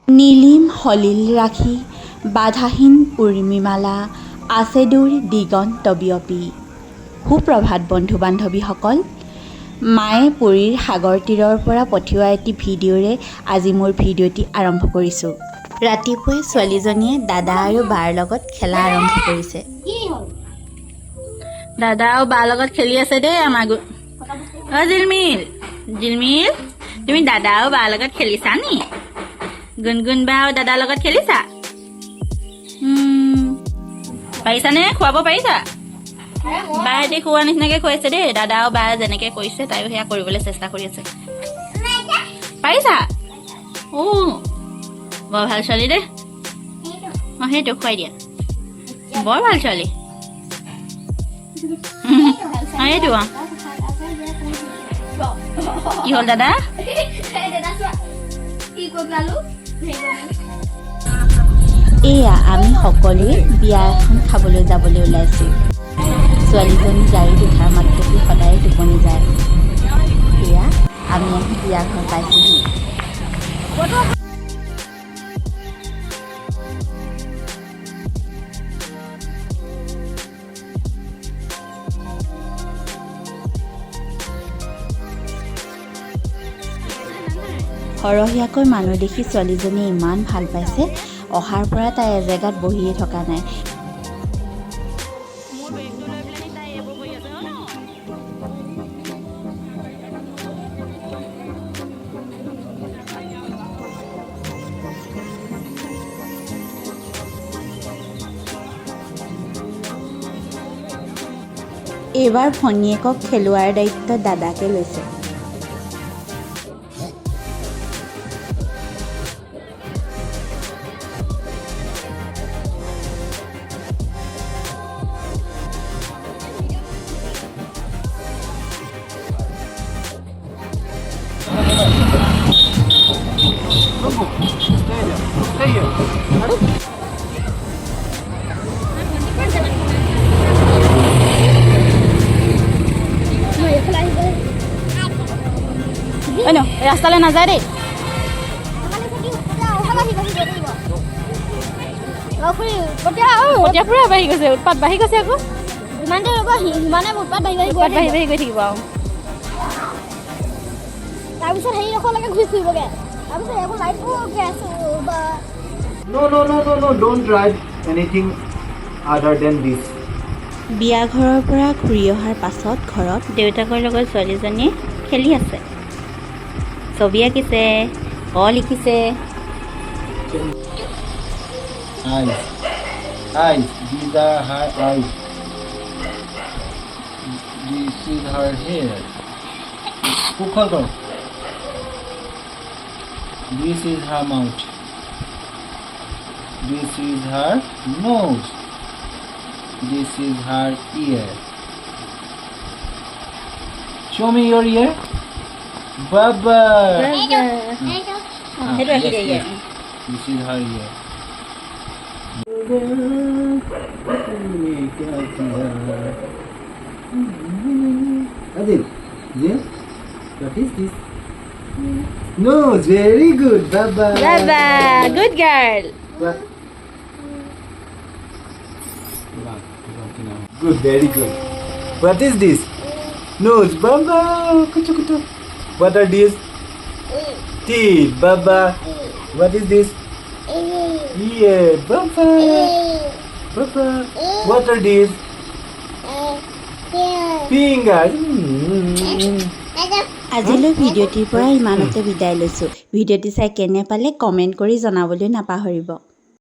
নীলিম হলিল ৰাখি বাধাহীন উৰ্মিমালা আছে দূৰ দিগন্ত বিয়পি। সুপ্ৰভাত বন্ধু বান্ধৱীসকল, মায়ে পুৰীৰ সাগৰ তীৰৰ পৰা পঠিওৱা এটি ভিডিঅ'ৰে আজি মোৰ ভিডিঅ'টি আৰম্ভ কৰিছোঁ। ৰাতিপুৱাই ছোৱালীজনীয়ে দাদা আৰু বাৰ লগত খেলা আৰম্ভ কৰিছে। দাদা আৰু বাৰ লগত খেলি আছে দেই আমাৰ জিলমিল জিলমিল, তুমি দাদা আৰু বাৰ লগত খেলিছা নি? গুণগুণ বা আৰু দাদাৰ লগত খেলিছা? পাৰিছানে? খুৱাব পাৰিছা? বাই এতিয়া খোৱা নিচিনাকে খুৱাইছে দেই। দাদা আৰু বায়ে যেনেকে কৰিছে তাইও সেয়া কৰিবলৈ চেষ্টা কৰি আছে। পাৰিছা? বৰ ভাল ছোৱালী দেই। সেইটো খুৱাই দিয়া, বৰ ভাল ছোৱালী। এইটো কি হ'ল দাদা? এয়া আমি সকলোৱে বিয়া এখন খাবলৈ যাবলৈ ওলাইছোঁ। ছোৱালীজনী গাড়ীত উঠাৰ মাত্ৰকে সদায় টোপনি যায়। এয়া আমি আহি বিয়া ঘৰ পাইছোঁহি। সৰহীয়াকৈ মানুহ দেখি ছোৱালীজনীয়ে ইমান ভাল পাইছে, অহাৰ পৰা তাই এজেগাত বহিয়ে থকা নাই। এইবাৰ ভনীয়েকক খেলোৱাৰ দায়িত্ব দাদাকে লৈছে। ৰাস্তালৈ নাযায় দেই। বাঢ়ি গৈছে, উৎপাত বাঢ়ি গৈছে আকৌ। ইমানে উৎপাত বাঢ়ি গৈ থাকিব আৰু তাৰপিছত হেৰি এখনলৈকে ঘূৰি ফুৰিবগৈ। তাৰপিছত এইবোৰ লাইটবোৰ don't drive anything other than this. বিয়া ঘৰৰ পৰা ঘূৰি অহাৰ পাছত ঘৰত দেউতাকৰ লগত ছোৱালীজনীয়ে খেলি আছে, ছবি আঁকিছে, লিখিছে। Eyes. These are her eyes. This is her hair. This is her mouth. This is her nose. This is her ear. Show me your ear. Baba. Yes. This is her ear. Adil, yes? What is this? No, very good. Baba. Good girl. Good, very good. What is this? Nose, Baba. Kutu. What are these? Teeth, Baba. What is this? Ear, Baba. What are these? Fingers. আজিলৈ ভিডিঅ'টিৰ পৰা ইমানতে বিদায় লৈছোঁ। ভিডিঅ'টি চাই কেনে পালে comment কৰি জনাবলৈ নাপাহৰিব।